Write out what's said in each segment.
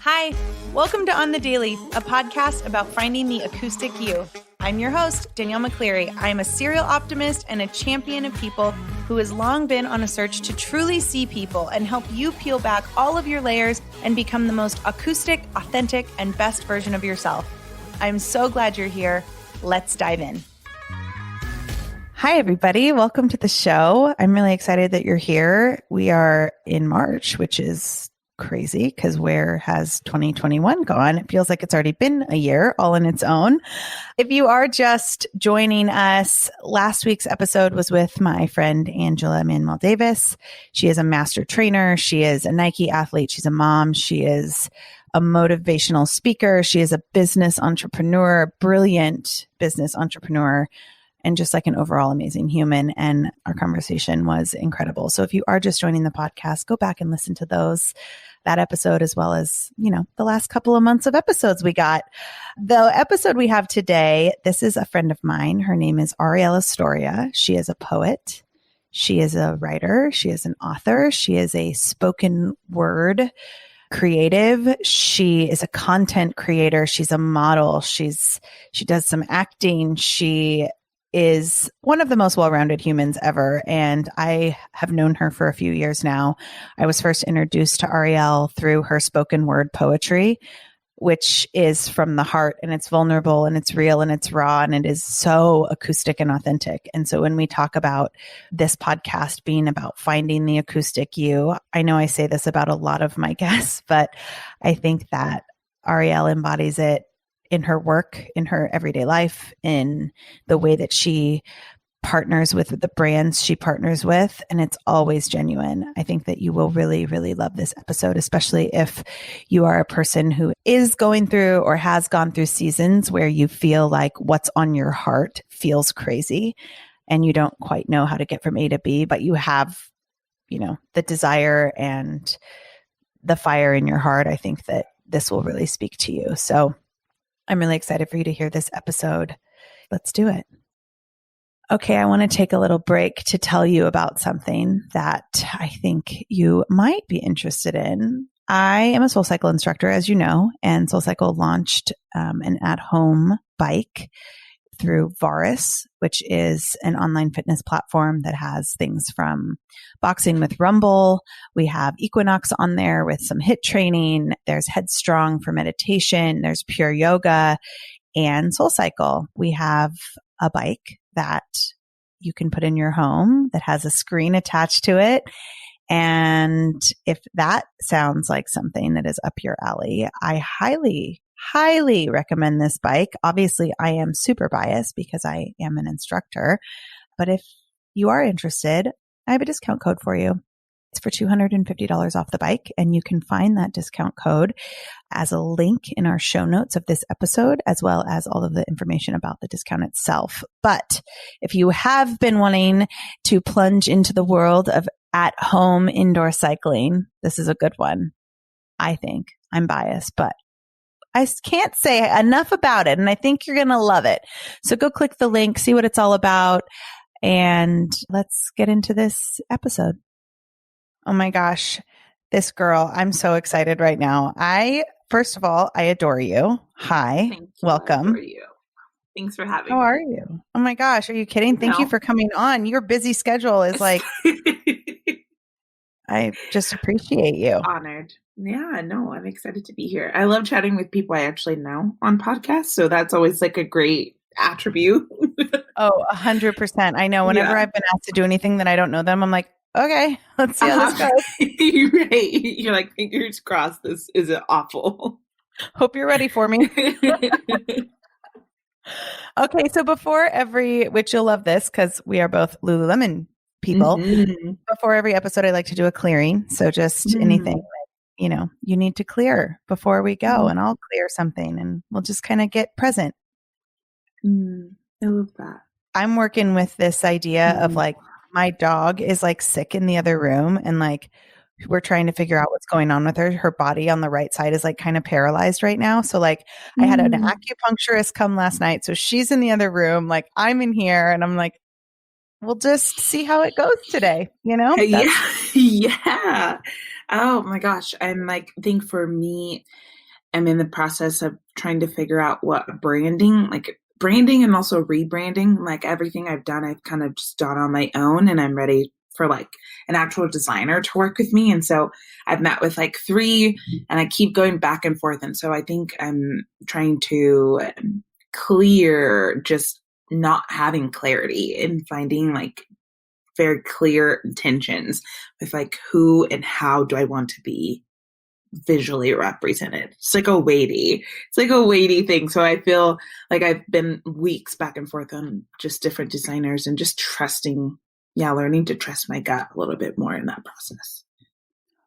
Hi, welcome to On the Daily, a podcast about finding the acoustic you. I'm your host, Danielle McCleary. I am a serial optimist and a champion of people who has long been on a search to truly see people and help you peel back all of your layers and become the most acoustic, authentic, and best version of yourself. I'm so glad you're here. Let's dive in. Hi, everybody. Welcome to the show. I'm really excited that you're here. We are in March, which is crazy because where has 2021 gone? It feels like it's already been a year all on its own. If you are just joining us, last week's episode was with my friend Angela Manuel Davis. She is a master trainer. She is a Nike athlete. She's a mom. She is a motivational speaker. She is a business entrepreneur, brilliant business entrepreneur, and just like an overall amazing human. And our conversation was incredible. So if you are just joining the podcast, go back and listen to that episode, as well as, the last couple of months of episodes we got. The episode we have today, this is a friend of mine. Her name is Arielle Estoria. She is a poet. She is a writer. She is an author. She is a spoken word creative. She is a content creator. She's a model. She does some acting. She is one of the most well-rounded humans ever. And I have known her for a few years now. I was first introduced to Arielle through her spoken word poetry, which is from the heart, and it's vulnerable and it's real and it's raw and it is so acoustic and authentic. And so when we talk about this podcast being about finding the acoustic you, I know I say this about a lot of my guests, but I think that Arielle embodies it in her work, in her everyday life, in the way that she partners with the brands she partners with. And it's always genuine. I think that you will really, really love this episode, especially if you are a person who is going through or has gone through seasons where you feel like what's on your heart feels crazy and you don't quite know how to get from A to B, but you have, the desire and the fire in your heart. I think that this will really speak to you. So I'm really excited for you to hear this episode. Let's do it. Okay, I want to take a little break to tell you about something that I think you might be interested in. I am a SoulCycle instructor, as you know, and SoulCycle launched an at-home bike through Varus, which is an online fitness platform that has things from boxing with Rumble. We have Equinox on there with some HIIT training. There's Headstrong for meditation. There's Pure Yoga and SoulCycle. We have a bike that you can put in your home that has a screen attached to it. And if that sounds like something that is up your alley, I highly recommend this bike. Obviously, I am super biased because I am an instructor, but if you are interested, I have a discount code for you. It's for $250 off the bike, and you can find that discount code as a link in our show notes of this episode, as well as all of the information about the discount itself. But if you have been wanting to plunge into the world of at-home indoor cycling, this is a good one. I think. I'm biased, but I can't say enough about it, and I think you're going to love it. So go click the link, see what it's all about, and let's get into this episode. Oh my gosh, this girl, I'm so excited right now. First of all, I adore you. Hi, welcome. I adore you. Thanks for having me. How are you? Oh my gosh, are you kidding? Thank you for coming on. Your busy schedule is like, I just appreciate you. Honored. Yeah, no, I'm excited to be here. I love chatting with people I actually know on podcasts. So that's always like a great attribute. Oh, 100%. I know whenever I've been asked to do anything that I don't know them, I'm like, okay, let's see how this goes. Right. You're like, fingers crossed, this isn't awful. Hope you're ready for me. Okay, so which you'll love this because we are both Lululemon people. Mm-hmm. Before every episode, I like to do a clearing. So just anything that, you need to clear before we go, and I'll clear something and we'll just kind of get present. I love that. I'm working with this idea of like, my dog is like sick in the other room, and like we're trying to figure out what's going on with her. Her body on the right side is like kind of paralyzed right now. So like I had an acupuncturist come last night. So she's in the other room, like I'm in here, and I'm like, we'll just see how it goes today. Yeah. Yeah. Oh my gosh. I think for me, I'm in the process of trying to figure out what branding and also rebranding. Like everything I've done, I've kind of just done on my own, and I'm ready for like an actual designer to work with me. And so I've met with like three, and I keep going back and forth. And so I think I'm trying to clear just not having clarity and finding like very clear intentions with like who and how do I want to be visually represented. It's like a weighty thing. So I feel like I've been weeks back and forth on just different designers and just learning to trust my gut a little bit more in that process.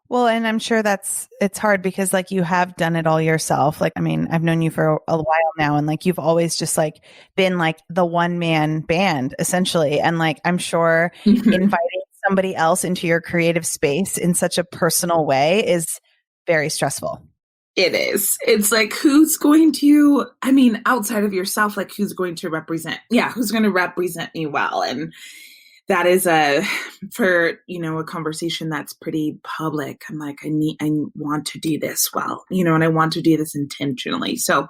Well, and I'm sure it's hard because like you have done it all yourself. Like, I mean, I've known you for a while now, and like you've always just like been like the one man band essentially. And like, I'm sure inviting somebody else into your creative space in such a personal way is very stressful. It is. It's like, who's going to, I mean, outside of yourself, like who's going to represent me well. And that is for a conversation that's pretty public. I'm like, I want to do this well, and I want to do this intentionally. So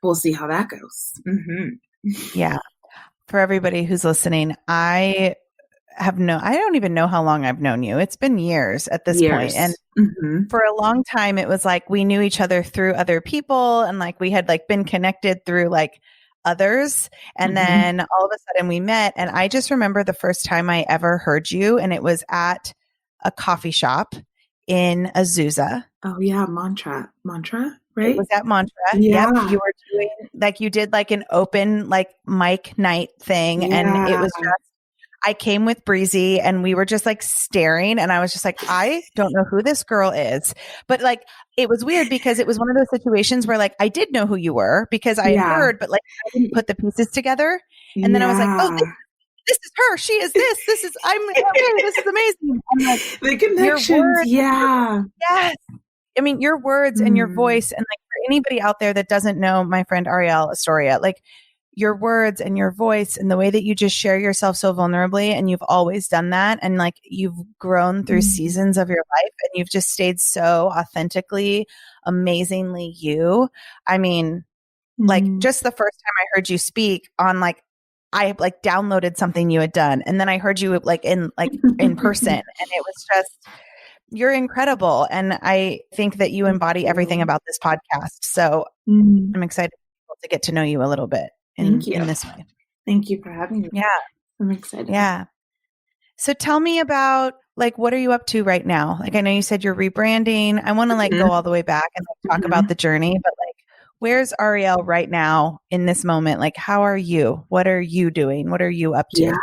we'll see how that goes. Mm-hmm. Yeah. For everybody who's listening, I don't even know how long I've known you. It's been years at this point. And for a long time, it was like we knew each other through other people, and like we had like been connected through like others. And then all of a sudden we met, and I just remember the first time I ever heard you, and it was at a coffee shop in Azusa. Oh yeah. Mantra, right? It was at Mantra. Yeah. Yep. You were doing like, you did like an open like mic night thing. Yeah. And it was just, I came with Breezy, and we were just like staring, and I was just like, I don't know who this girl is. But like, it was weird because it was one of those situations where like, I did know who you were because I had heard, but like, I didn't put the pieces together. And then I was like, oh, this is her. She is this. I'm okay. This is amazing. I'm like, the connections. Yeah. Yes. I mean, your words and your voice, and like for anybody out there that doesn't know my friend Arielle Estoria, like your words and your voice and the way that you just share yourself so vulnerably, and you've always done that, and like you've grown through seasons of your life, and you've just stayed so authentically, amazingly you. I mean, like just the first time I heard you speak on like, I like downloaded something you had done, and then I heard you like in person, and it was just, you're incredible. And I think that you embody everything about this podcast. So I'm excited to get to know you a little bit in this way. Thank you for having me. Yeah. I'm excited. Yeah. So tell me about like, what are you up to right now? Like, I know you said you're rebranding. I want to like go all the way back and like, talk about the journey, but like, where's Arielle right now in this moment? Like, how are you? What are you doing? What are you up to?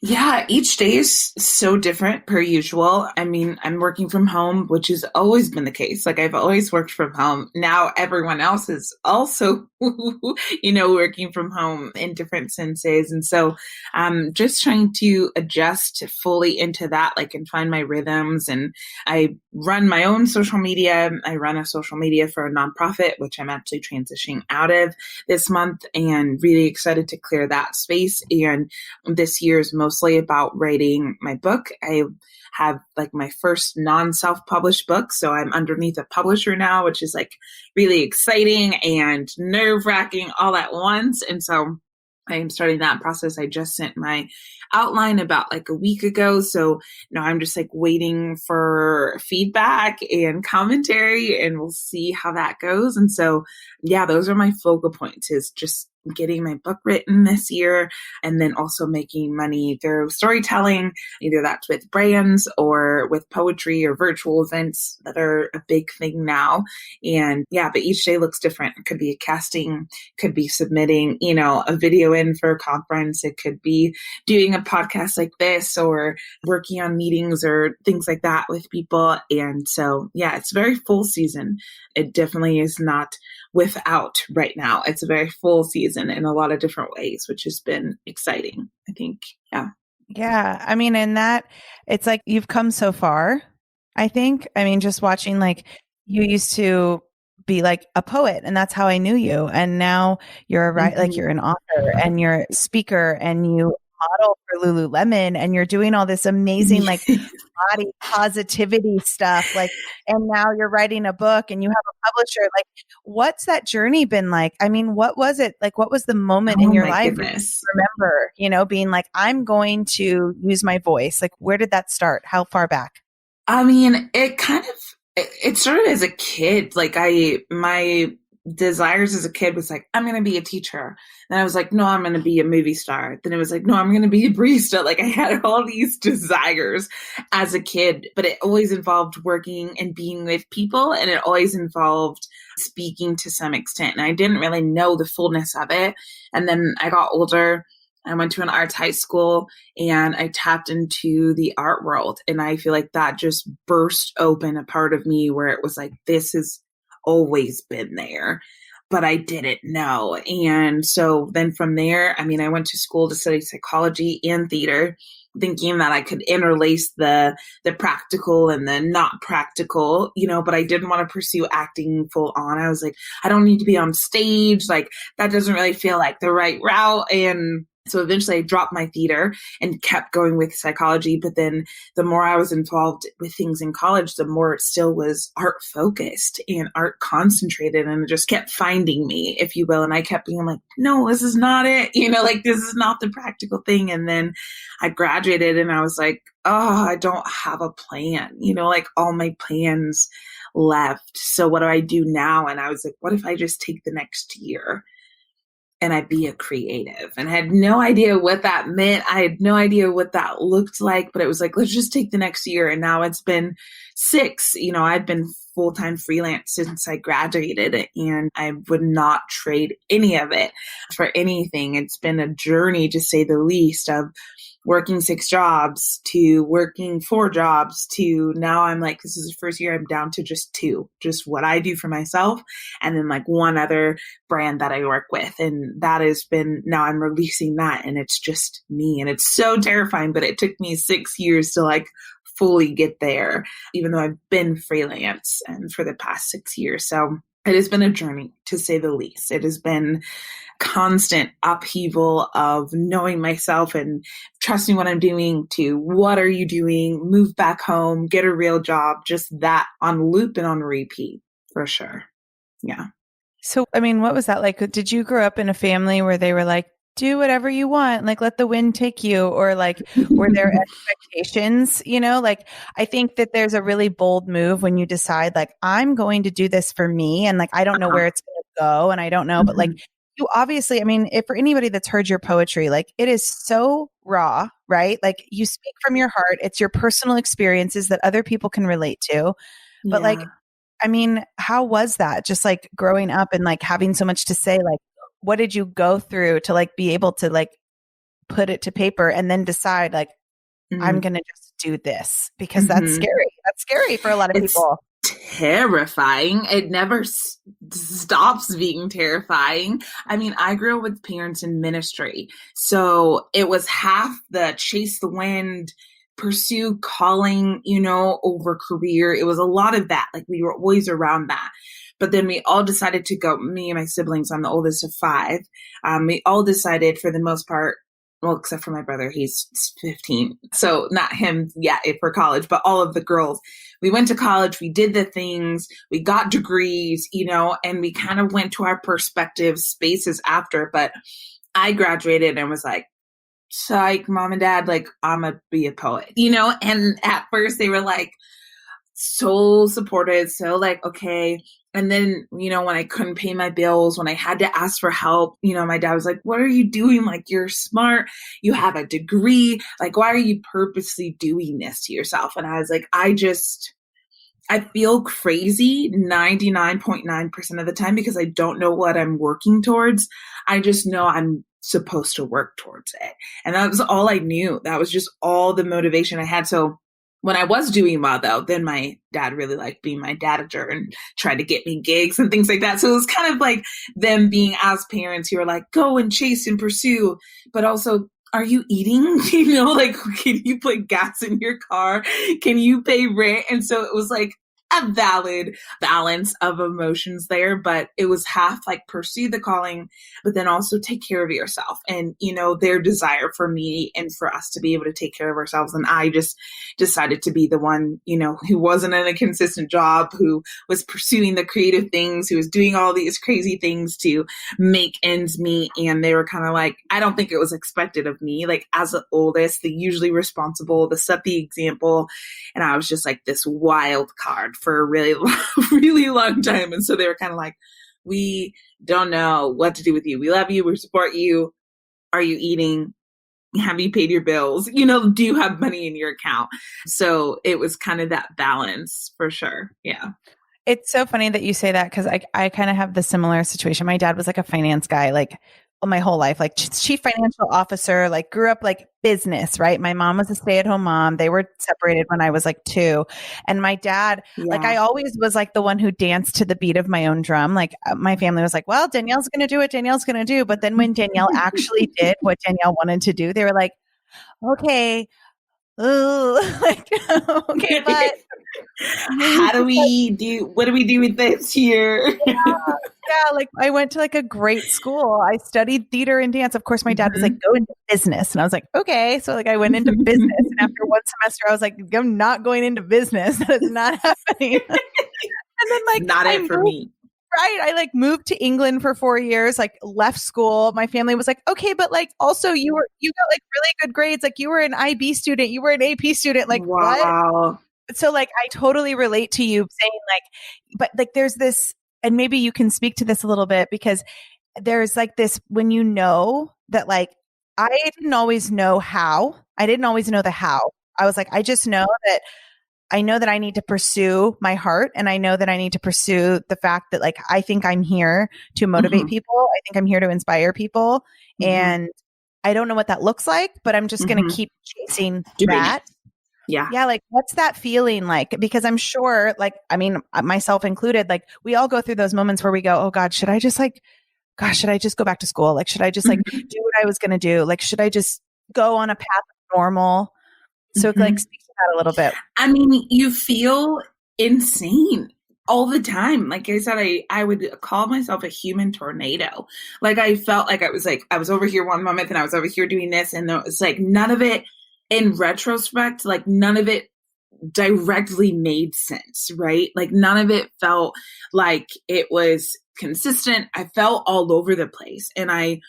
Yeah, each day is so different per usual. I mean, I'm working from home, which has always been the case. Like I've always worked from home. Now everyone else is also, working from home in different senses. And so I'm just trying to adjust fully into that, like, and find my rhythms. And I run my own social media. I run a social media for a nonprofit, which I'm actually transitioning out of this month, and really excited to clear that space. And this year is mostly about writing my book. I have like my first non-self-published book. So I'm underneath a publisher now, which is like really exciting and nerve-wracking all at once. And so I am starting that process. I just sent my outline about like a week ago. So now I'm just like waiting for feedback and commentary, and we'll see how that goes. And so, yeah, those are my focal points, is just getting my book written this year, and then also making money through storytelling, either that's with brands or with poetry or virtual events that are a big thing now. And yeah, but each day looks different. It could be a casting, could be submitting, a video in for a conference. It could be doing a podcast like this, or working on meetings or things like that with people. And so, yeah, it's very full season. It definitely is not without right now. It's a very full season in a lot of different ways, which has been exciting, I think. Yeah. Yeah. I mean, in that, it's like you've come so far, I think. I mean, just watching, like, you used to be like a poet. And that's how I knew you. And now you're like Mhm. you're an author and you're a speaker and you model for Lululemon and you're doing all this amazing like body positivity stuff. Like, and now you're writing a book and you have a publisher. Like, what's that journey been like? I mean, what was it like? What was the moment in Oh your my life goodness. you remember, being like, I'm going to use my voice? Like, where did that start? How far back? I mean, it started as a kid. Like my desires as a kid was like, I'm going to be a teacher. Then I was like, no, I'm going to be a movie star. Then it was like, no, I'm going to be a barista. Like I had all these desires as a kid, but it always involved working and being with people. And it always involved speaking to some extent. And I didn't really know the fullness of it. And then I got older. I went to an arts high school and I tapped into the art world. And I feel like that just burst open a part of me where it was like, this has always been there, but I didn't know. And so then from there, I mean, I went to school to study psychology and theater, thinking that I could interlace the practical and the not practical, but I didn't want to pursue acting full on. I was like, I don't need to be on stage. Like that doesn't really feel like the right route. And so eventually I dropped my theater and kept going with psychology. But then the more I was involved with things in college, the more it still was art focused and art concentrated, and it just kept finding me, if you will. And I kept being like, no, this is not it. Like this is not the practical thing. And then I graduated and I was like, oh, I don't have a plan, like all my plans left. So what do I do now? And I was like, what if I just take the next year and I'd be a creative? And I had no idea what that meant. I had no idea what that looked like, but it was like, let's just take the next year. And now it's been 6, I've been full-time freelance since I graduated, and I would not trade any of it for anything. It's been a journey, to say the least, of working 6 jobs to working 4 jobs to now I'm like, this is the first year I'm down to just 2, just what I do for myself. And then like one other brand that I work with. And that has been, now I'm releasing that and it's just me. And it's so terrifying, but it took me 6 years to like fully get there, even though I've been freelance and for the past 6 years. So it has been a journey, to say the least. It has been constant upheaval of knowing myself and trusting what I'm doing to what are you doing, move back home, get a real job, just that on loop and on repeat, for sure. Yeah. So, I mean, what was that like? Did you grow up in a family where they were like, do whatever you want, like let the wind take you, or like were there expectations, like I think that there's a really bold move when you decide like I'm going to do this for me, and like I don't know where it's going to go and I don't know, but like you obviously, I mean, if for anybody that's heard your poetry, like it is so raw, right? Like you speak from your heart, it's your personal experiences that other people can relate to. But like, I mean, how was that just like growing up and like having so much to say? Like what did you go through to like be able to like put it to paper and then decide like I'm going to just do this? Because that's scary. That's scary for a lot of people. Terrifying. It never stops being terrifying. I mean, I grew up with parents in ministry, so it was half the chase the wind, pursue calling, over career. It was a lot of that. Like we were always around that. But then we all decided to go, me and my siblings, I'm the oldest of 5. We all decided for the most part, well, except for my brother, he's 15. So not him yet for college, but all of the girls. We went to college, we did the things, we got degrees, and we kind of went to our perspective spaces after. But I graduated and was like, psych, mom and dad, like, I'm going to be a poet, And at first they were like, so supportive, so like, okay. And then, when I couldn't pay my bills, when I had to ask for help, my dad was like, what are you doing? Like, you're smart. You have a degree. Like, why are you purposely doing this to yourself? And I was like, I feel crazy 99.9% of the time because I don't know what I'm working towards. I just know I'm supposed to work towards it. And that was all I knew. That was just all the motivation I had. So when I was doing well, though, then my dad really liked being my dadager and tried to get me gigs and things like that. So it was kind of like them being as parents who are like, go and chase and pursue, but also, are you eating? Like, can you put gas in your car? Can you pay rent? And so it was like a valid balance of emotions there, but it was half like pursue the calling, but then also take care of yourself and, their desire for me and for us to be able to take care of ourselves. And I just decided to be the one, who wasn't in a consistent job, who was pursuing the creative things, who was doing all these crazy things to make ends meet. And they were kind of like, I don't think it was expected of me, like as the oldest, the usually responsible, to set the example. And I was just like this wild card for a really, really long time. And so they were kind of like, we don't know what to do with you. We love you. We support you. Are you eating? Have you paid your bills? Do you have money in your account? So it was kind of that balance for sure. Yeah. It's so funny that you say that because I kind of have the similar situation. My dad was like a finance guy, like my whole life, like chief financial officer, like grew up like business, right? My mom was a stay-at-home mom. They were separated when I was like 2. And my dad, like I always was like the one who danced to the beat of my own drum. Like my family was like, well, Danielle's going to do what Danielle's going to do. But then when Danielle actually did what Danielle wanted to do, they were like, okay, like, okay, but what do we do with this here? Yeah, like I went to like a great school. I studied theater and dance. Of course, my dad was like, go into business. And I was like, okay. So like I went into business. And after one semester, I was like, I'm not going into business. That is not happening. And then like not it for me. Right. I like moved to England for 4 years, like left school. My family was like, okay, but like also you got like really good grades. Like you were an IB student, you were an AP student. Like wow. What? So like I totally relate to you saying like, but like there's this, and maybe you can speak to this a little bit because there's like this, when you know that like, I didn't always know how, I didn't always know the how. I was like, I just know that I need to pursue my heart. And I know that I need to pursue the fact that like, I think I'm here to motivate people. I think I'm here to inspire people. And I don't know what that looks like, but I'm just going to keep chasing that. Yeah. Yeah. Like, what's that feeling like? Because I'm sure, like, I mean, myself included, like we all go through those moments where we go, oh God, should I just go back to school? Like, should I just like do what I was going to do? Like, should I just go on a path of normal? So like speak to that a little bit. I mean, you feel insane all the time. Like I said, I would call myself a human tornado. Like I felt like I was over here one moment and I was over here doing this. And it was like none of it, in retrospect, like none of it directly made sense, right? Like none of it felt like it was consistent. I felt all over the place. And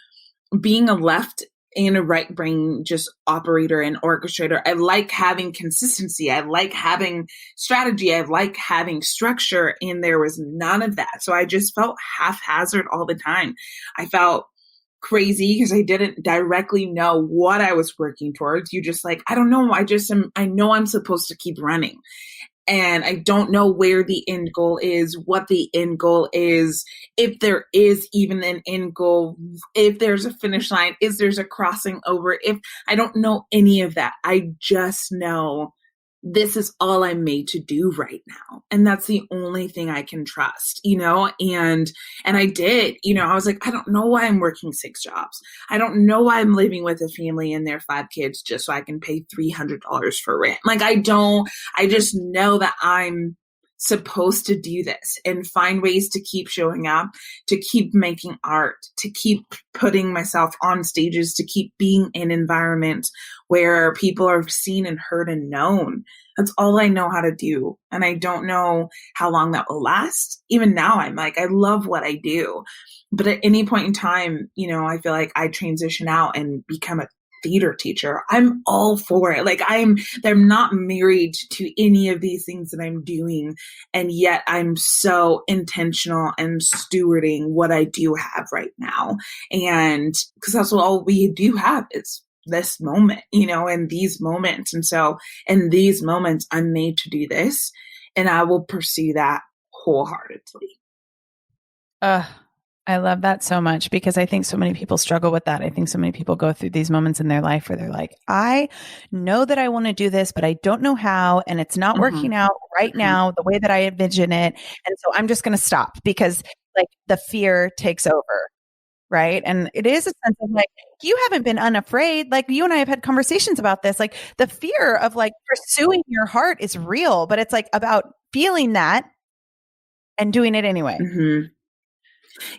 being a left and a right brain just operator and orchestrator, I like having consistency. I like having strategy. I like having structure. And there was none of that. So I just felt haphazard all the time. I felt crazy because I didn't directly know what I was working towards. You just like, I don't know. I know I'm supposed to keep running. And I don't know where the end goal is, what the end goal is, if there is even an end goal, if there's a finish line, if there's a crossing over, if I don't know any of that. I just know this is all I'm made to do right now. And that's the only thing I can trust, and I did, I was like, I don't know why I'm working 6 jobs. I don't know why I'm living with a family and their 5 kids just so I can pay $300 for rent. Like, I just know that I'm supposed to do this and find ways to keep showing up, to keep making art, to keep putting myself on stages, to keep being in environments where people are seen and heard and known. That's all I know how to do. And I don't know how long that will last. Even now, I'm like, I love what I do. But at any point in time, I feel like I transition out and become a theater teacher. I'm all for it. Like I'm not married to any of these things that I'm doing. And yet I'm so intentional and stewarding what I do have right now. And because that's all we do have is this moment, and these moments. And so in these moments, I'm made to do this and I will pursue that wholeheartedly. I love that so much because I think so many people struggle with that. I think so many people go through these moments in their life where they're like, I know that I want to do this, but I don't know how, and it's not working out right now the way that I envision it. And so I'm just going to stop because like the fear takes over. right? And it is a sense of like, you haven't been unafraid. Like you and I have had conversations about this. Like the fear of like pursuing your heart is real, but it's like about feeling that and doing it anyway. Mm-hmm.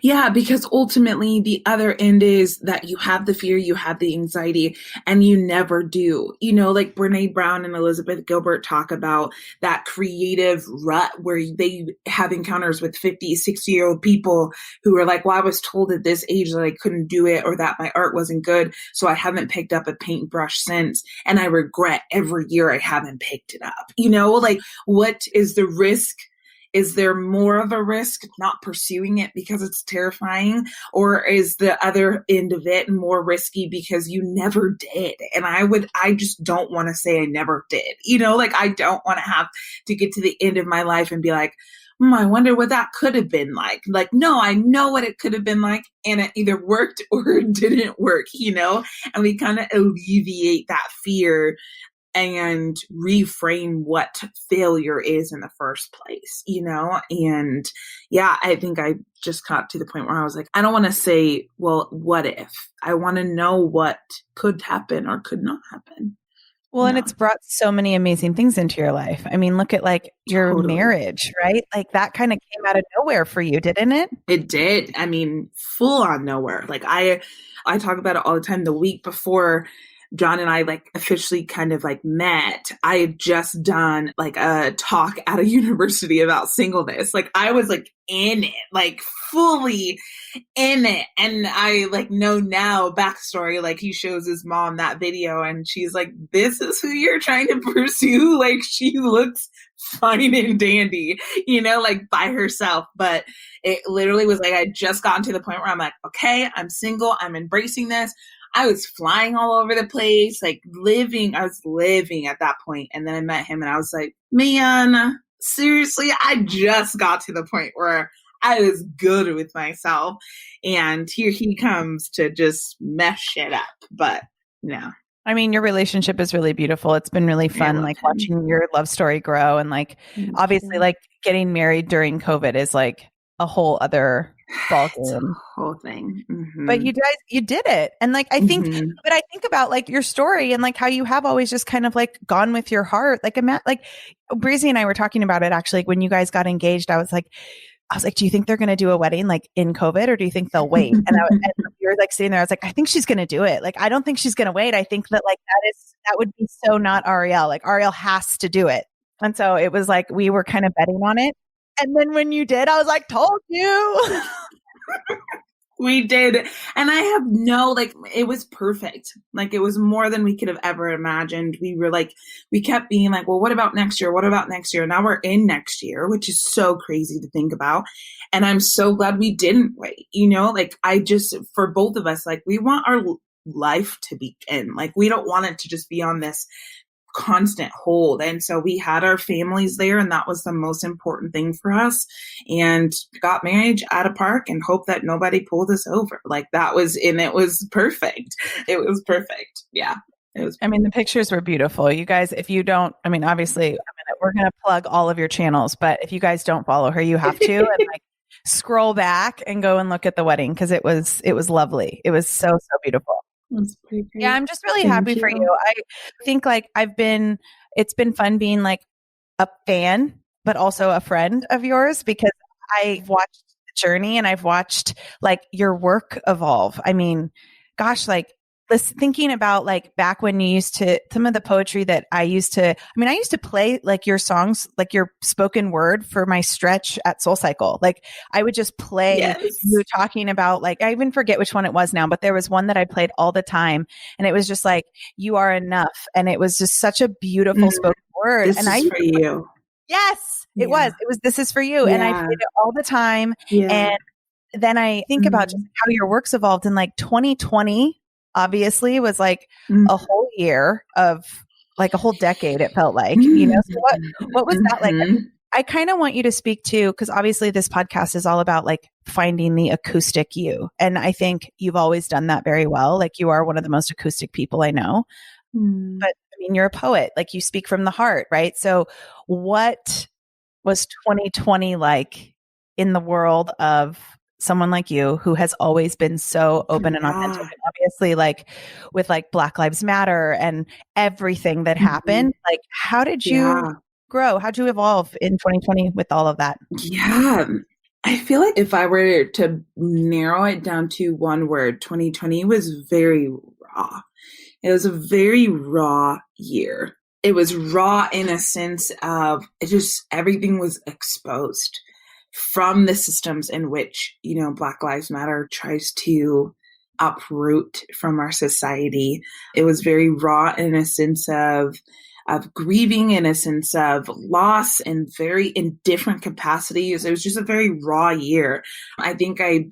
Yeah, because ultimately the other end is that you have the fear, you have the anxiety, and you never do. You know, like Brene Brown and Elizabeth Gilbert talk about that creative rut where they have encounters with 50, 60-year-old people who are like, well, I was told at this age that I couldn't do it or that my art wasn't good. So I haven't picked up a paintbrush since. And I regret every year I haven't picked it up. You know, like what is the risk? Is there more of a risk not pursuing it because it's terrifying? Or is the other end of it more risky because you never did? And I just don't want to say I never did. You know, like I don't want to have to get to the end of my life and be like, I wonder what that could have been like. Like, no, I know what it could have been like, and it either worked or it didn't work, you know? And we kind of alleviate that fear and reframe what failure is in the first place, you know? And yeah, I think I just got to the point where I was like, I don't want to say, well, what if? I want to know what could happen or could not happen. Well, and it's brought so many amazing things into your life. I mean, look at like your marriage, right? Like that kind of came out of nowhere for you, didn't it? It did. I mean, full on nowhere. Like I talk about it all the time. The week before John and I like officially kind of like met, I had just done like a talk at a university about singleness. Like I was like in it, like fully in it. And I like know now backstory, like he shows his mom that video and she's like, this is who you're trying to pursue. Like she looks fine and dandy, you know, like by herself. But it literally was like, I just gotten to the point where I'm like, okay, I'm single. I'm embracing this. I was flying all over the place, like I was living at that point. And then I met him and I was like, man, seriously, I just got to the point where I was good with myself. And here he comes to just mess shit up. But no. I mean, your relationship is really beautiful. It's been really fun, like watching your love story grow. And like, obviously, like getting married during COVID is like a whole other ballgame. Whole thing. Mm-hmm. But you guys, you did it. And like, I think, but I think about like your story and like how you have always just kind of like gone with your heart. Like, Breezy and I were talking about it actually, like, when you guys got engaged, I was like, do you think they're going to do a wedding like in COVID or do you think they'll wait? And you were like sitting there, I was like, I think she's going to do it. Like, I don't think she's going to wait. I think that like that would be so not Arielle. Like Arielle has to do it. And so it was like, we were kind of betting on it. And then when you did, I was like, told you. We did. And I have it was perfect. Like it was more than we could have ever imagined. We kept being like, well, what about next year? What about next year? Now we're in next year, which is so crazy to think about. And I'm so glad we didn't wait. You know, like for both of us, like we want our life to begin. Like we don't want it to just be on this constant hold. And so we had our families there and that was the most important thing for us, and got married at a park and hope that nobody pulled us over. Like it was perfect. It was perfect. Yeah. It was. I mean, the pictures were beautiful. You guys, if you don't, I mean, obviously we're going to plug all of your channels, but if you guys don't follow her, you have to and like scroll back and go and look at the wedding. Cause it was lovely. It was so, so beautiful. Yeah, I'm just really happy for you. I think like it's been fun being like a fan, but also a friend of yours because I've watched the journey and I've watched like your work evolve. I mean, gosh, like thinking about like back when you used to, some of the poetry that I used to play like your songs, like your spoken word for my stretch at Soul Cycle. Like I would just play you talking about like, I even forget which one it was now, but there was one that I played all the time and it was just like, you are enough. And it was just such a beautiful spoken word. This is for you. Yes, it was, this is for you. Yeah. And I played it all the time. Yeah. And then I think about just how your work's evolved in like 2020. Obviously was like a whole year of like a whole decade. It felt like, you know, so what was that like? I kind of want you to speak to, cause obviously this podcast is all about like finding the acoustic you. And I think you've always done that very well. Like you are one of the most acoustic people I know, but I mean, you're a poet, like you speak from the heart, right? So what was 2020 like in the world of someone like you who has always been so open and authentic. Yeah. And obviously, like with like Black Lives Matter and everything that Mhm. happened, like how did you Yeah. grow? How'd you evolve in 2020 with all of that? Yeah. I feel like if I were to narrow it down to one word, 2020 was very raw. It was a very raw year. It was raw in a sense of it just everything was exposed from the systems in which, Black Lives Matter tries to uproot from our society. It was very raw in a sense of grieving, in a sense of loss, and very in different capacities. It was just a very raw year. I think I've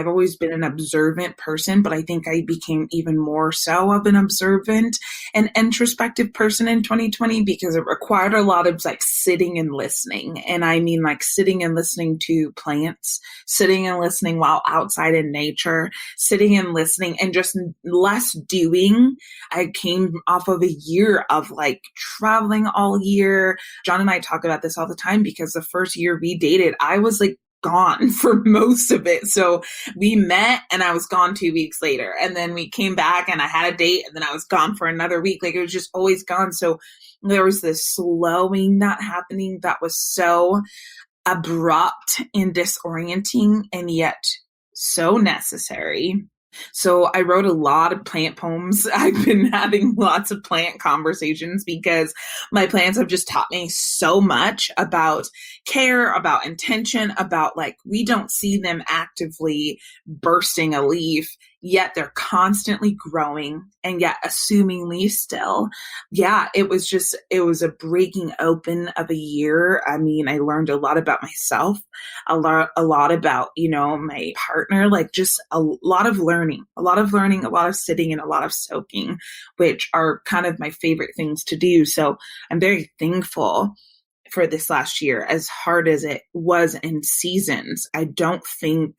always been an observant person, but I think I became even more so of an observant and introspective person in 2020 because it required a lot of like sitting and listening. And I mean like sitting and listening to plants, sitting and listening while outside in nature, sitting and listening and just less doing. I came off of a year of like traveling all year. John and I talk about this all the time because the first year we dated, I was like gone for most of it. So we met and I was gone 2 weeks later. And then we came back and I had a date and then I was gone for another week. Like it was just always gone. So there was this slowing that happening that was so abrupt and disorienting and yet so necessary. So I wrote a lot of plant poems. I've been having lots of plant conversations because my plants have just taught me so much about care, about intention, about like we don't see them actively bursting a leaf, yet they're constantly growing and yet assumingly still. Yeah, it was a breaking open of a year. I mean, I learned a lot about myself, a lot about, my partner, like just a lot of learning, a lot of sitting and a lot of soaking, which are kind of my favorite things to do. So I'm very thankful for this last year, as hard as it was in seasons. I don't think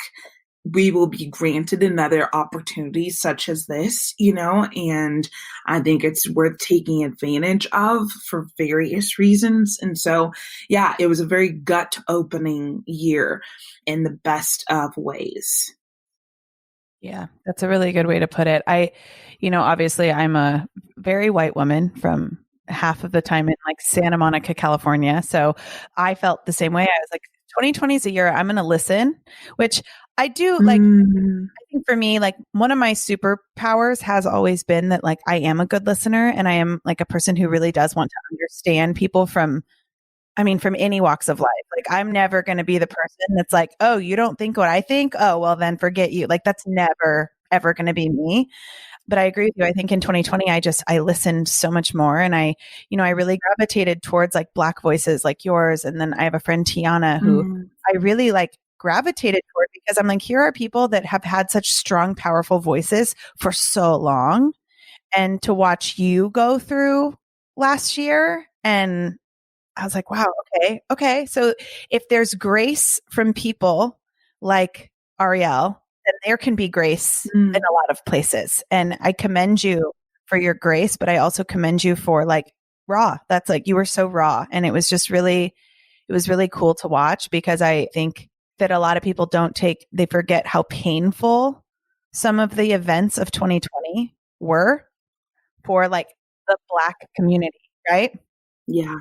we will be granted another opportunity such as this, and I think it's worth taking advantage of for various reasons. And so, yeah, it was a very gut opening year in the best of ways. Yeah, that's a really good way to put it. Obviously I'm a very white woman from half of the time in like Santa Monica, California. So I felt the same way. I was like, 2020 is a year I'm going to listen, which I do like. Mm, I think for me, like one of my superpowers has always been that like I am a good listener and I am like a person who really does want to understand people from any walks of life. Like I'm never going to be the person that's like, oh, you don't think what I think? Oh, well then forget you. Like that's never, ever going to be me. But I agree with you. I think in 2020, I listened so much more and I really gravitated towards like Black voices like yours. And then I have a friend, Tiana, who mm, I really like gravitated toward because I'm like, here are people that have had such strong, powerful voices for so long. And to watch you go through last year and I was like, wow, okay. Okay. So if there's grace from people like Arielle, then there can be grace in mm. a lot of places. And I commend you for your grace, but I also commend you for like raw. That's like you were so raw. And it was really cool to watch because I think that a lot of people they forget how painful some of the events of 2020 were for like the Black community, right? Yeah.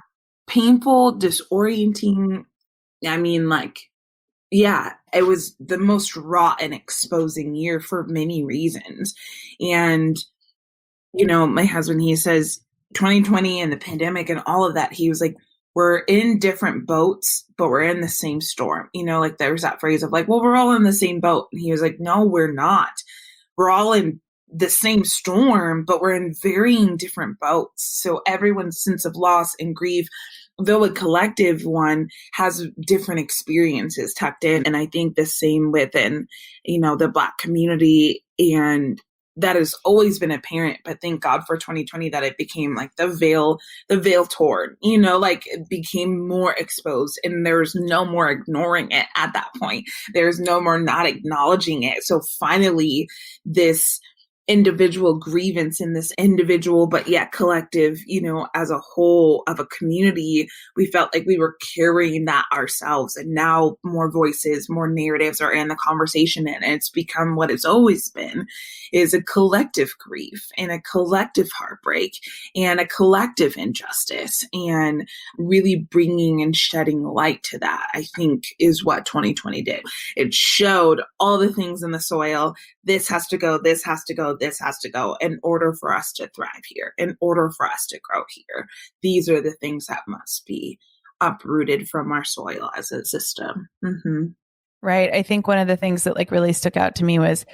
Painful, disorienting. I mean, like, yeah, it was the most raw and exposing year for many reasons. And, my husband, he says 2020 and the pandemic and all of that, he was like, we're in different boats, but we're in the same storm. Like there was that phrase of like, well, we're all in the same boat. And he was like, no, we're not. We're all in the same storm, but we're in varying different boats. So everyone's sense of loss and grief, though a collective one, has different experiences tucked in. And I think the same within, the Black community. And that has always been apparent, but thank God for 2020 that it became like the veil torn, like it became more exposed and there's no more ignoring it at that point. There's no more not acknowledging it. So finally this individual grievance in this individual, but yet collective, as a whole of a community, we felt like we were carrying that ourselves. And now more voices, more narratives are in the conversation. And it's become what it's always been, is a collective grief and a collective heartbreak and a collective injustice. And really bringing and shedding light to that, I think, is what 2020 did. It showed all the things in the soil. This has to go, this has to go, this has to go in order for us to thrive here, in order for us to grow here. These are the things that must be uprooted from our soil as a system. Mm-hmm. Right. I think one of the things that like really stuck out to me was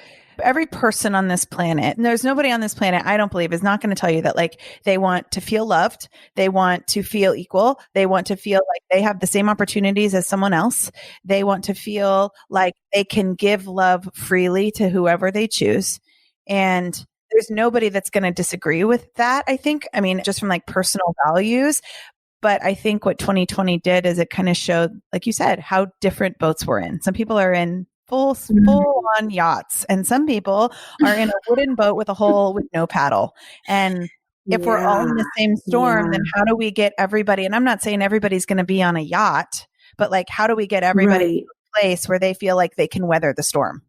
every person on this planet, and there's nobody on this planet, I don't believe, is not going to tell you that like they want to feel loved. They want to feel equal. They want to feel like they have the same opportunities as someone else. They want to feel like they can give love freely to whoever they choose. And there's nobody that's going to disagree with that, I think. I mean, just from like personal values. But I think what 2020 did is it kind of showed, like you said, how different boats we're in. Some people are in full on yachts, and some people are in a wooden boat with a hole with no paddle. And if we're all in the same storm, then how do we get everybody? And I'm not saying everybody's going to be on a yacht, but like, how do we get everybody to a place where they feel like they can weather the storm?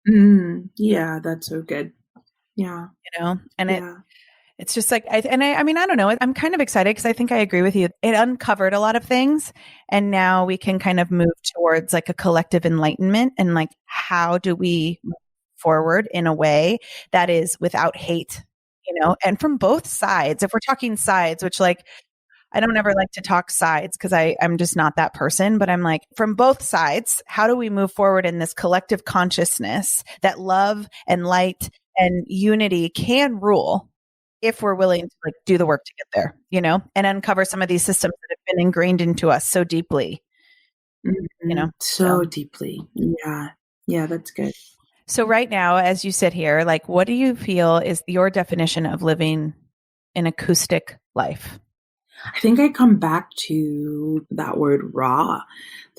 Yeah, that's so good. Yeah. And it's just like, I mean, I don't know. I'm kind of excited because I think I agree with you. It uncovered a lot of things. And now we can kind of move towards like a collective enlightenment and like, how do we move forward in a way that is without hate, and from both sides. If we're talking sides, which like, I don't ever like to talk sides because I'm just not that person, but I'm like, from both sides, how do we move forward in this collective consciousness that love and light and unity can rule? If we're willing to like do the work to get there, and uncover some of these systems that have been ingrained into us so deeply, so deeply. Yeah. Yeah. That's good. So right now, as you sit here, like, what do you feel is your definition of living an acoustic life? I think I come back to that word raw.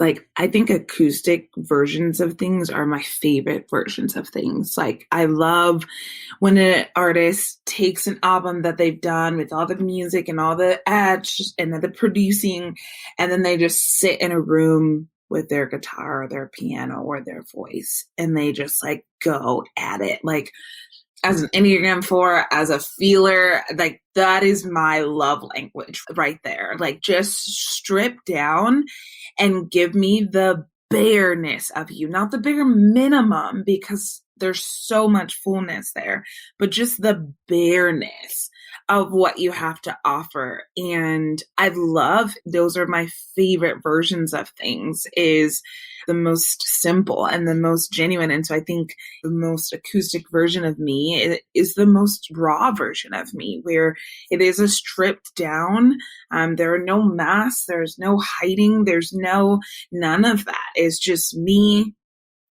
Like, I think acoustic versions of things are my favorite versions of things. Like, I love when an artist takes an album that they've done with all the music and all the etch and the producing, and then they just sit in a room with their guitar or their piano or their voice, and they just like go at it. Like, as an Enneagram 4, as a feeler, like that is my love language right there. Like, just strip down and give me the bareness of you, not the bare minimum, because there's so much fullness there, but just the bareness of what you have to offer. And I love, those are my favorite versions of things, is the most simple and the most genuine. And so I think the most acoustic version of me is the most raw version of me, where it is a stripped down. There are no masks. There's no hiding. There's none of that. It's just me,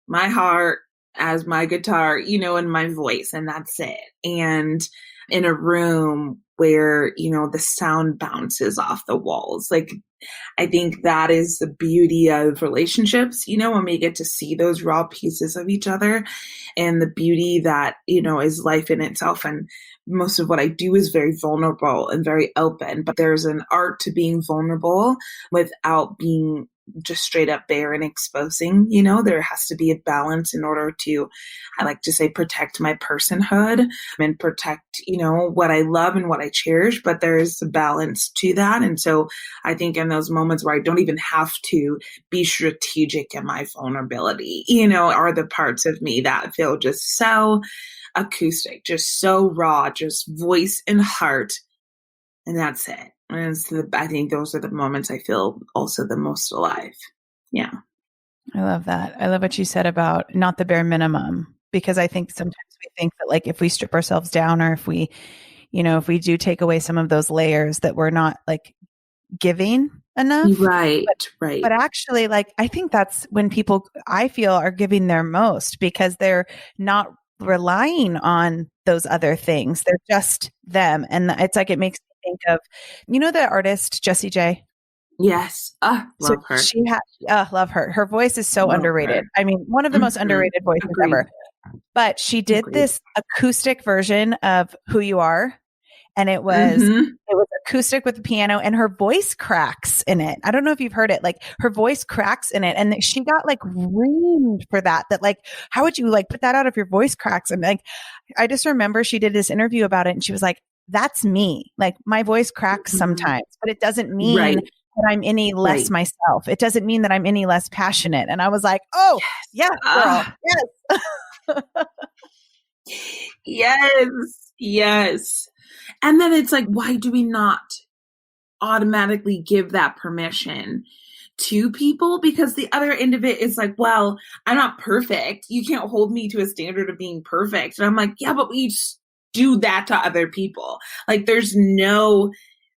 my heart as my guitar, and my voice, and that's it. And in a room where, the sound bounces off the walls. Like, I think that is the beauty of relationships, when we get to see those raw pieces of each other, and the beauty that, is life in itself. And most of what I do is very vulnerable and very open, but there's an art to being vulnerable without being just straight up bare and exposing. There has to be a balance in order to, I like to say, protect my personhood and protect, what I love and what I cherish, but there is a balance to that. And so I think in those moments where I don't even have to be strategic in my vulnerability, are the parts of me that feel just so acoustic, just so raw, just voice and heart. And that's it. And I think those are the moments I feel also the most alive. Yeah. I love that. I love what you said about not the bare minimum, because I think sometimes we think that like if we strip ourselves down, or if we, if we do take away some of those layers, that we're not like giving enough. Right. But actually, like, I think that's when people, I feel, are giving their most, because they're not relying on those other things. They're just them. And it's like, it makes me think of, the artist Jessie J. Yes. Love her. Love her. Her voice is so underrated. Her. I mean, one of the most underrated voices ever. But she did Agreed. this acoustic version of Who You Are. And Mm-hmm. it was acoustic with the piano, and her voice cracks in it. I don't know if you've heard it. Like her voice cracks in it. And she got like reamed for that, like, how would you like put that out if your voice cracks? And like, I just remember she did this interview about it and she was like, that's me. Like my voice cracks sometimes, but it doesn't mean Right. that I'm any less Right. myself. It doesn't mean that I'm any less passionate. And I was like, oh, yes, girl. Yes. Yes. Yes. And then it's like, why do we not automatically give that permission to people? Because the other end of it is like, well, I'm not perfect. You can't hold me to a standard of being perfect. And I'm like, yeah, but we just do that to other people. Like there's no,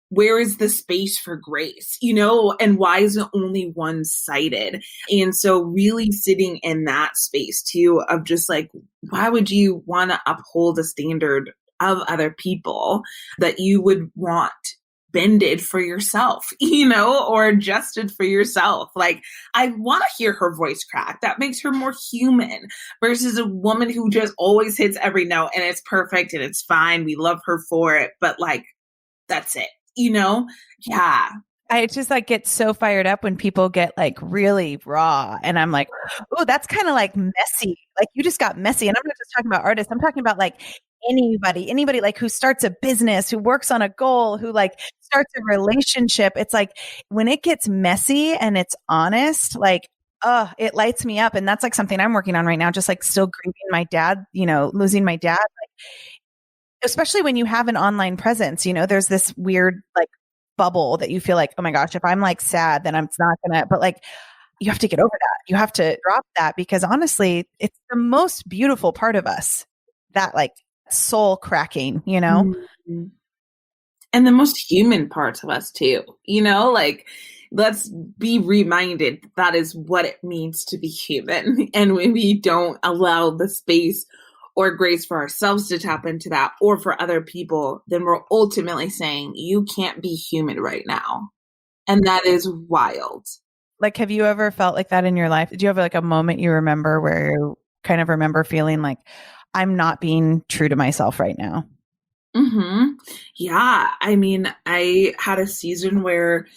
where is the space for grace, and why is it only one-sided? And so really sitting in that space too of just like, why would you want to uphold a standard of other people that you would want bended for yourself, or adjusted for yourself? Like, I want to hear her voice crack. That makes her more human versus a woman who just always hits every note and it's perfect and it's fine. We love her for it, but like, that's it. Yeah. I just like get so fired up when people get like really raw, and I'm like, oh, that's kind of like messy. Like you just got messy. And I'm not just talking about artists. I'm talking about like anybody like who starts a business, who works on a goal, who like starts a relationship. It's like when it gets messy and it's honest, like, it lights me up. And that's like something I'm working on right now. Just like still grieving my dad, losing my dad. Like, especially when you have an online presence, there's this weird like bubble that you feel like, oh my gosh, if I'm like sad, then I'm not gonna, but like, you have to get over that. You have to drop that because honestly, it's the most beautiful part of us, that like soul cracking, Mm-hmm. And the most human parts of us too, like, let's be reminded that is what it means to be human. And when we don't allow the space or grace for ourselves to tap into that, or for other people, then we're ultimately saying you can't be human right now. And that is wild. Like, have you ever felt like that in your life? Did you have like a moment you remember where you kind of remember feeling like, I'm not being true to myself right now? Mm-hmm. Yeah. I mean, I had a season where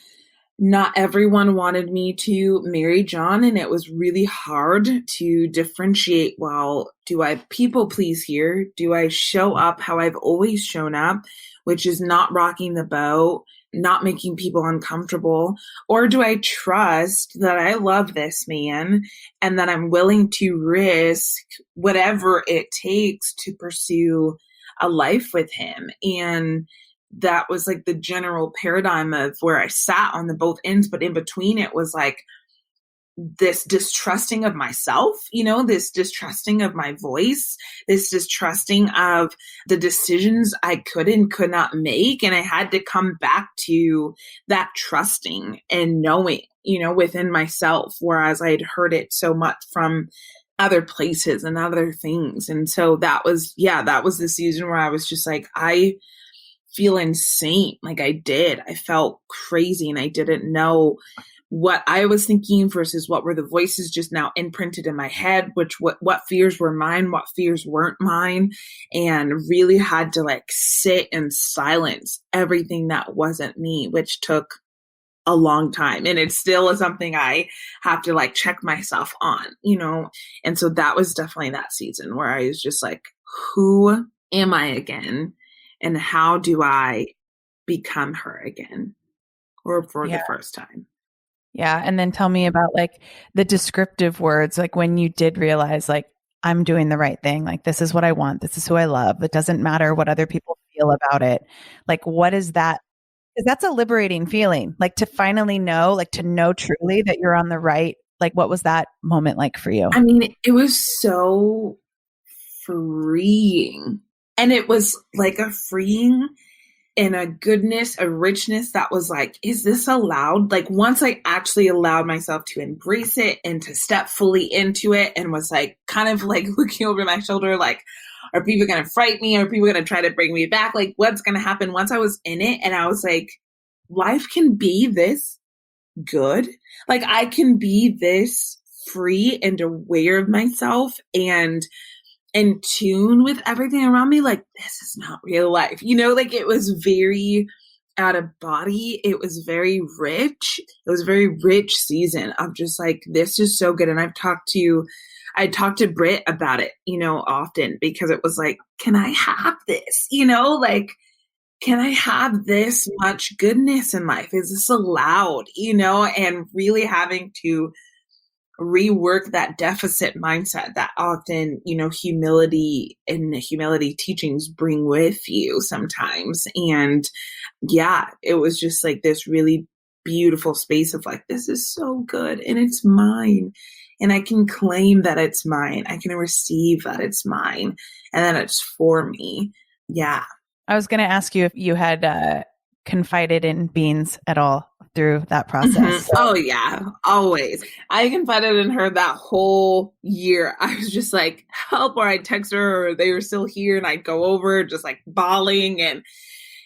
not everyone wanted me to marry John, and it was really hard to differentiate, well, do I people please here? Do I show up how I've always shown up, which is not rocking the boat, not making people uncomfortable? Or do I trust that I love this man and that I'm willing to risk whatever it takes to pursue a life with him? And that was like the general paradigm of where I sat on the both ends, but in between it was like this distrusting of myself, this distrusting of my voice, this distrusting of the decisions I could and could not make. And I had to come back to that trusting and knowing, within myself, whereas I had heard it so much from other places and other things. And so that was the season where I was just like, I feel insane. Like I felt crazy and I didn't know what I was thinking versus what were the voices just now imprinted in my head, what fears were mine, what fears weren't mine, and really had to like sit and silence everything that wasn't me, which took a long time. And it still is something I have to like check myself on, And so that was definitely that season where I was just like, who am I again? And how do I become her again, or for the first time? Yeah. And then tell me about like the descriptive words, like when you did realize like, I'm doing the right thing. Like, this is what I want. This is who I love. It doesn't matter what other people feel about it. Like, what is that? Because that's a liberating feeling, like to finally know, like to know truly that you're on the right. Like, what was that moment like for you? I mean, it was so freeing. And it was like a freeing and a goodness, a richness that was like, is this allowed? Like once I actually allowed myself to embrace it and to step fully into it, and was like, kind of like looking over my shoulder, like, are people going to fright me? Are people going to try to bring me back? Like, what's going to happen? Once I was in it, and I was like, life can be this good. Like I can be this free and aware of myself and in tune with everything around me. Like, this is not real life. Like it was very out of body. It was very rich. It was a very rich season of just like, this is so good. And I talked to Britt about it, often, because it was like, can I have this? Like, can I have this much goodness in life? Is this allowed? And really having to rework that deficit mindset that often, humility and humility teachings bring with you sometimes. And yeah, it was just like this really beautiful space of like, this is so good and it's mine. And I can claim that it's mine. I can receive that it's mine and that it's for me. Yeah. I was going to ask you if you had confided in Beans at all through that process. Mm-hmm. So. Oh, yeah. Always. I confided in her that whole year. I was just like, help, or I'd text her, or they were still here, and I'd go over just like bawling. And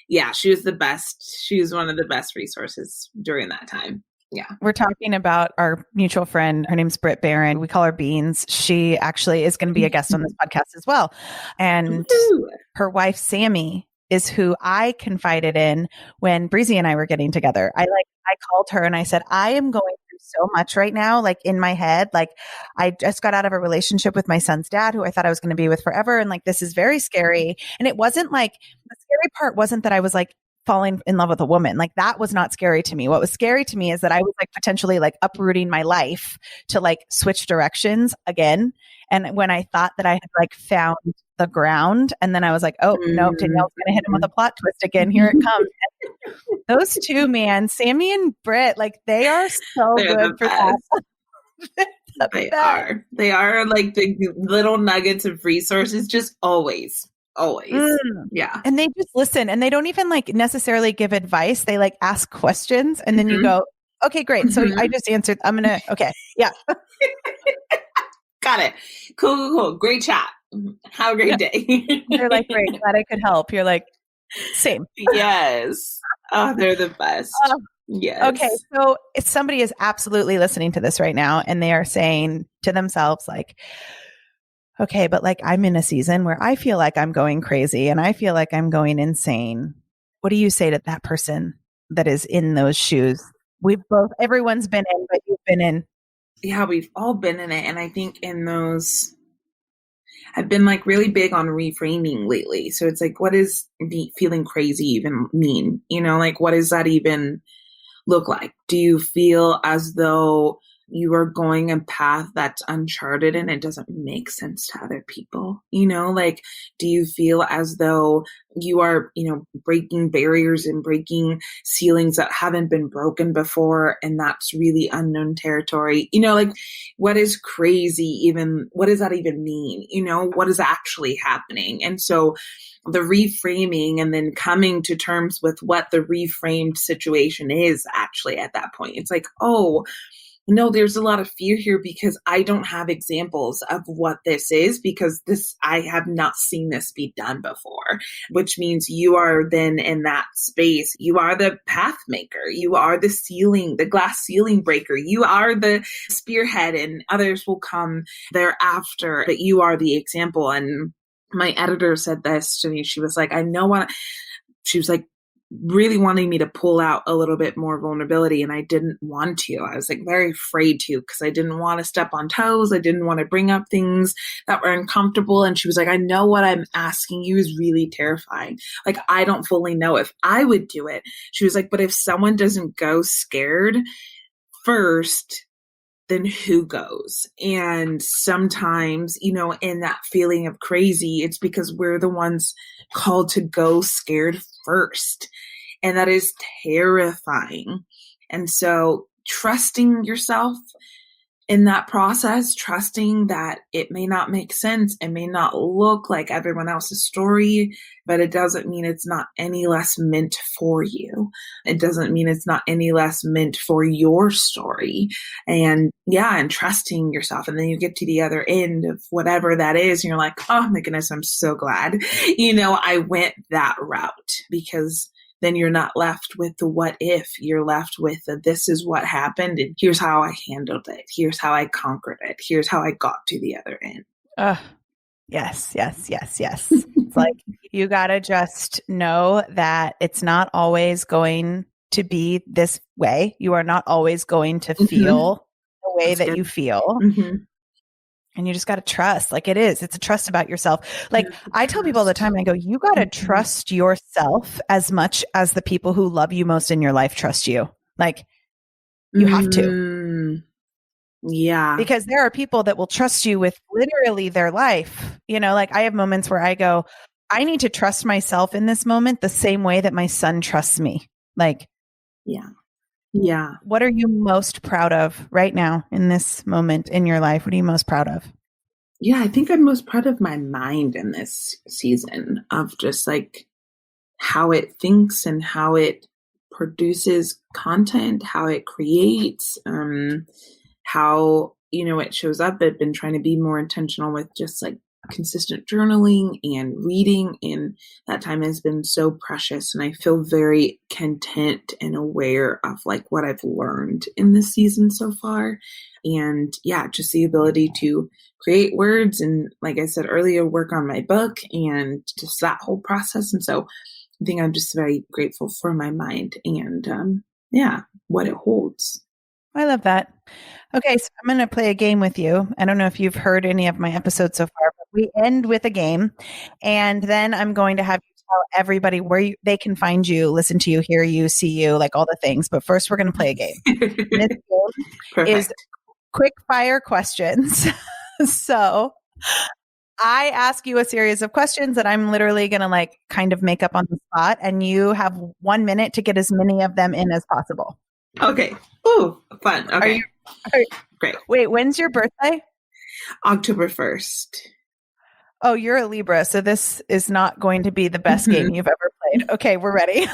yeah, she was the best. She was one of the best resources during that time. Yeah. We're talking about our mutual friend. Her name's Britt Barron. We call her Beans. She actually is going to be a guest on this podcast as well. And her wife, Sammy, is who I confided in when Breezy and I were getting together. I called her and I said, I am going through so much right now, like in my head. Like I just got out of a relationship with my son's dad, who I thought I was going to be with forever. And like, this is very scary. And it wasn't like, the scary part wasn't that I was like falling in love with a woman. Like that was not scary to me. What was scary to me is that I was like potentially like uprooting my life to like switch directions again. And when I thought that I had like found the ground, and then I was like, oh no, Danielle's going to hit him with a plot twist again. Here it comes. Those two, man, Sammy and Britt, like they are so good for that. They are like the little nuggets of resources, just always. Yeah. And they just listen, and they don't even like necessarily give advice. They like ask questions, and then you go, okay, great. So I just answered. Okay. Yeah. Got it. Cool. Great chat. Have a great day. They're like, great. Glad I could help. You're like, same. Yes. Oh, they're the best. Yes. Okay. So if somebody is absolutely listening to this right now and they are saying to themselves like, okay, but like I'm in a season where I feel like I'm going crazy and I feel like I'm going insane. What do you say to that person that is in those shoes? Everyone's been in, but you've been in. Yeah, we've all been in it. And I think in those, I've been like really big on reframing lately. So it's like, what does feeling crazy even mean? Like what does that even look like? Do you feel as though you are going a path that's uncharted and it doesn't make sense to other people? Like, do you feel as though you are, breaking barriers and breaking ceilings that haven't been broken before, and that's really unknown territory? Like, what is crazy even? What does that even mean? What is actually happening? And so the reframing and then coming to terms with what the reframed situation is actually at that point. It's like, oh, no, there's a lot of fear here because I don't have examples of what this is, because I have not seen this be done before, which means you are then in that space. You are the path maker. You are the glass ceiling breaker. You are the spearhead, and others will come thereafter, but you are the example. And my editor said this to me. She was like, she was like, really wanting me to pull out a little bit more vulnerability, and I didn't want to. I was like very afraid to, because I didn't want to step on toes. I didn't want to bring up things that were uncomfortable. And she was like, I know what I'm asking you is really terrifying. Like, I don't fully know if I would do it. She was like, but if someone doesn't go scared first, then who goes? And sometimes, in that feeling of crazy, it's because we're the ones called to go scared first. And that is terrifying. And so trusting yourself in that process, trusting that it may not make sense, it may not look like everyone else's story, but it doesn't mean it's not any less meant for you. It doesn't mean it's not any less meant for your story. And and trusting yourself. And then you get to the other end of whatever that is, and you're like, oh my goodness, I'm so glad, I went that route, because then you're not left with the what if. You're left with the, this is what happened, and here's how I handled it. Here's how I conquered it. Here's how I got to the other end. Yes, yes, yes, yes. It's like you got to just know that it's not always going to be this way. You are not always going to feel the way That's that good. you feel. And you just got to trust. Like it's a trust about yourself. Like I tell people all the time, I go, you got to trust yourself as much as the people who love you most in your life trust you. Like you have to. Yeah. Because there are people that will trust you with literally their life. You know, like I have moments where I go, I need to trust myself in this moment the same way that my son trusts me. Like, yeah. Yeah. What are you most proud of right now in this moment in your life? What are you most proud of? Yeah, I think I'm most proud of my mind in this season, of just like how it thinks and how it produces content, how it creates, how, it shows up. I've been trying to be more intentional with just like consistent journaling and reading, and that time has been so precious, and I feel very content and aware of like what I've learned in this season so far. And yeah, just the ability to create words and, like I said earlier, work on my book and just that whole process. And so I think I'm just very grateful for my mind and what it holds. I love that. Okay, so I'm going to play a game with you. I don't know if you've heard any of my episodes so far, but we end with a game. And then I'm going to have you tell everybody where they can find you, listen to you, hear you, see you, like all the things. But first, we're going to play a game. This game is quick fire questions. So I ask you a series of questions that I'm literally going to like kind of make up on the spot. And you have 1 minute to get as many of them in as possible. Okay. Ooh, fun. Okay. Great. Wait, when's your birthday? October 1st. Oh, you're a Libra, so this is not going to be the best game you've ever played. Okay, we're ready.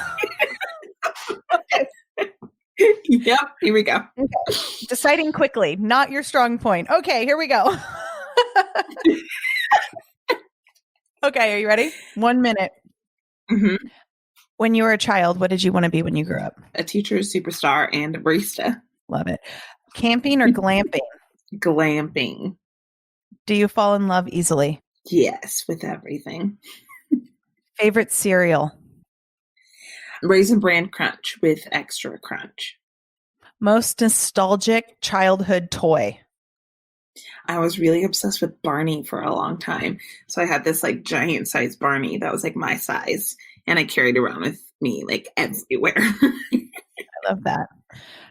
Okay. Yep, here we go. Okay. Deciding quickly, not your strong point. Okay, here we go. Okay, are you ready? 1 minute. Mm-hmm. When you were a child, what did you want to be when you grew up? A teacher, superstar, and a barista. Love it. Camping or glamping? Glamping. Do you fall in love easily? Yes, with everything. Favorite cereal? Raisin Bran Crunch with extra crunch. Most nostalgic childhood toy? I was really obsessed with Barney for a long time. So I had this like giant size Barney that was like my size, and I carried around with me like everywhere. I love that.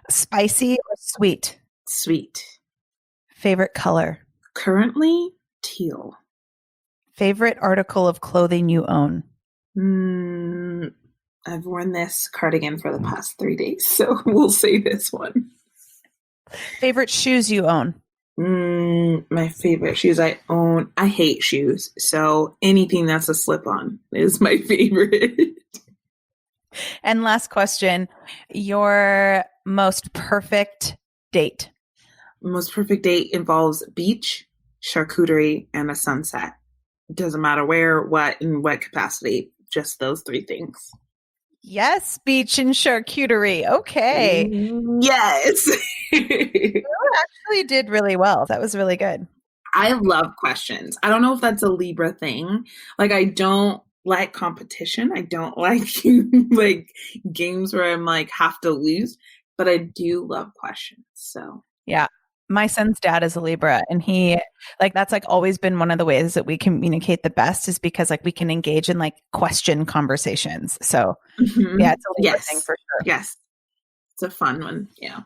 Spicy or sweet? Sweet. Favorite color? Currently, teal. Favorite article of clothing you own? I've worn this cardigan for the past 3 days, so we'll say this one. Favorite shoes you own? My favorite shoes I own. I hate shoes, so anything that's a slip-on is my favorite. And last question, your most perfect date? Most perfect date involves beach, charcuterie, and a sunset. It doesn't matter where, what, in what capacity, just those 3 things. Yes, beach and charcuterie. Okay. Yes. You actually did really well. That was really good. I love questions. I don't know if that's a Libra thing. Like, I don't like competition. I don't like like games where I'm like have to lose, but I do love questions. So yeah. My son's dad is a Libra, and he like that's like always been one of the ways that we communicate the best is because like we can engage in like question conversations. So yeah, it's a Libra thing for sure. Yes. It's a fun one. Yeah.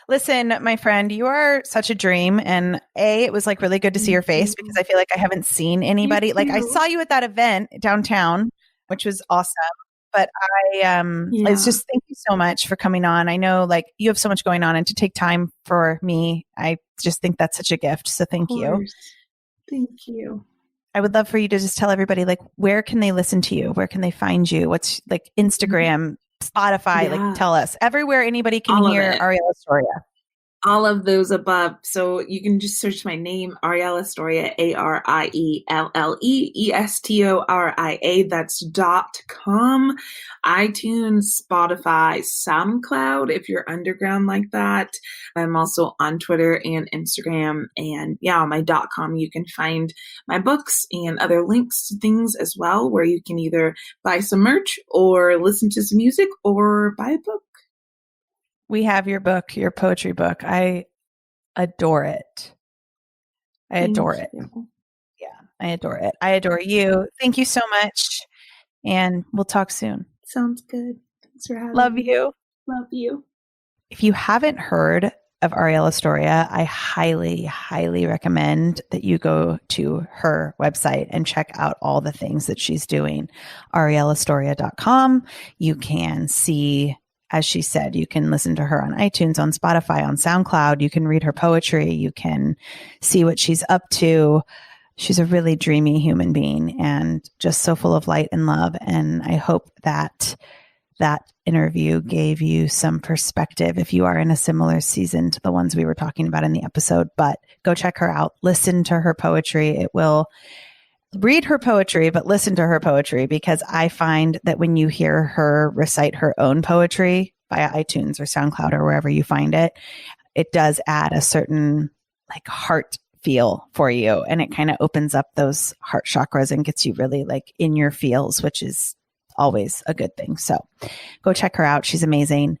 Listen, my friend, you are such a dream. And it was like really good to see your face because I feel like I haven't seen anybody. Like I saw you at that event downtown, which was awesome. But it's just thank you so much for coming on. I know like you have so much going on, and to take time for me, I just think that's such a gift. So thank you. Thank you. I would love for you to just tell everybody like where can they listen to you? Where can they find you? What's like Instagram, Spotify? Like tell us everywhere anybody can hear Arielle Estoria. All of those above. So you can just search my name, Arielle Estoria, ArielleEstoria. That's .com, iTunes, Spotify, SoundCloud, if you're underground like that. I'm also on Twitter and Instagram. And yeah, on my .com, you can find my books and other links to things as well, where you can either buy some merch or listen to some music or buy a book. We have your book, your poetry book. I adore it. I adore it. Yeah, I adore it. I adore you. Thank you so much. And we'll talk soon. Sounds good. Thanks for having me. Love you. Love you. If you haven't heard of Arielle Estoria, I highly, highly recommend that you go to her website and check out all the things that she's doing. ArielleEstoria.com. You can see, as she said, you can listen to her on iTunes, on Spotify, on SoundCloud. You can read her poetry. You can see what she's up to. She's a really dreamy human being and just so full of light and love. And I hope that that interview gave you some perspective if you are in a similar season to the ones we were talking about in the episode. But go check her out. Listen to her poetry. Read her poetry, but listen to her poetry, because I find that when you hear her recite her own poetry via iTunes or SoundCloud or wherever you find it, it does add a certain like heart feel for you. And it kind of opens up those heart chakras and gets you really like in your feels, which is always a good thing. So go check her out. She's amazing.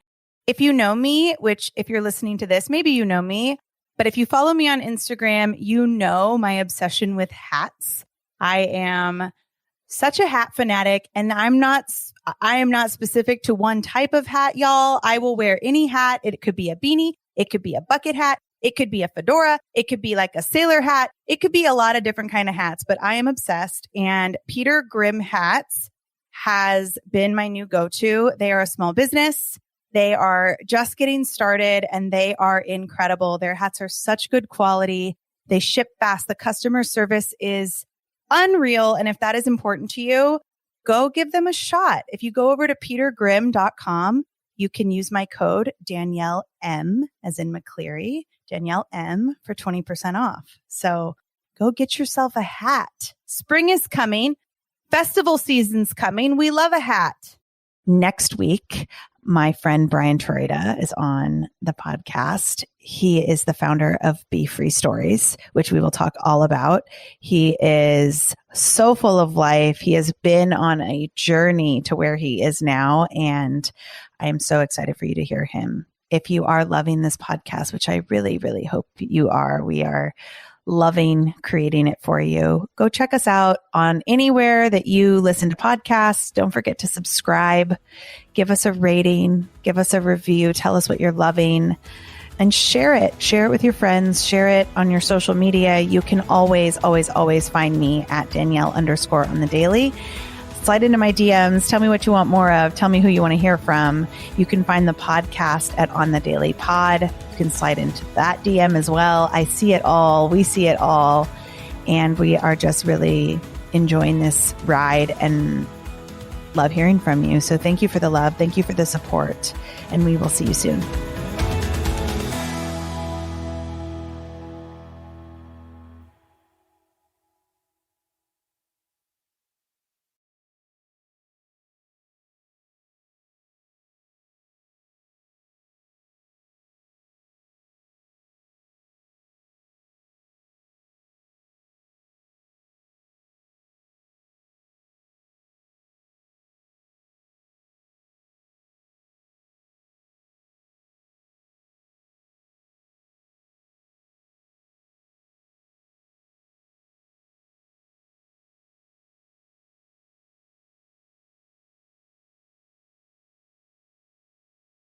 If you know me, which if you're listening to this, maybe you know me, but if you follow me on Instagram, you know my obsession with hats. I am such a hat fanatic, and I am not specific to one type of hat, y'all. I will wear any hat. It could be a beanie. It could be a bucket hat. It could be a fedora. It could be like a sailor hat. It could be a lot of different kind of hats, but I am obsessed. And Peter Grimm Hats has been my new go-to. They are a small business. They are just getting started and they are incredible. Their hats are such good quality. They ship fast. The customer service is unreal. And if that is important to you, go give them a shot. If you go over to petergrimm.com, you can use my code Danielle M, as in McCleary, Danielle M, for 20% off. So go get yourself a hat. Spring is coming. Festival season's coming. We love a hat. Next week, my friend Brian Torreda is on the podcast. He is the founder of Be Free Stories, which we will talk all about. He is so full of life. He has been on a journey to where he is now, and I am so excited for you to hear him. If you are loving this podcast, which I really, really hope you are, we are loving creating it for you. Go check us out on anywhere that you listen to podcasts. Don't forget to subscribe, give us a rating, give us a review, tell us what you're loving, and share it. Share it with your friends, share it on your social media. You can always, always, always find me at Danielle_on the daily. Slide into my DMs. Tell me what you want more of. Tell me who you want to hear from. You can find the podcast at On the Daily Pod. You can slide into that DM as well. I see it all. We see it all. And we are just really enjoying this ride and love hearing from you. So thank you for the love. Thank you for the support. And we will see you soon.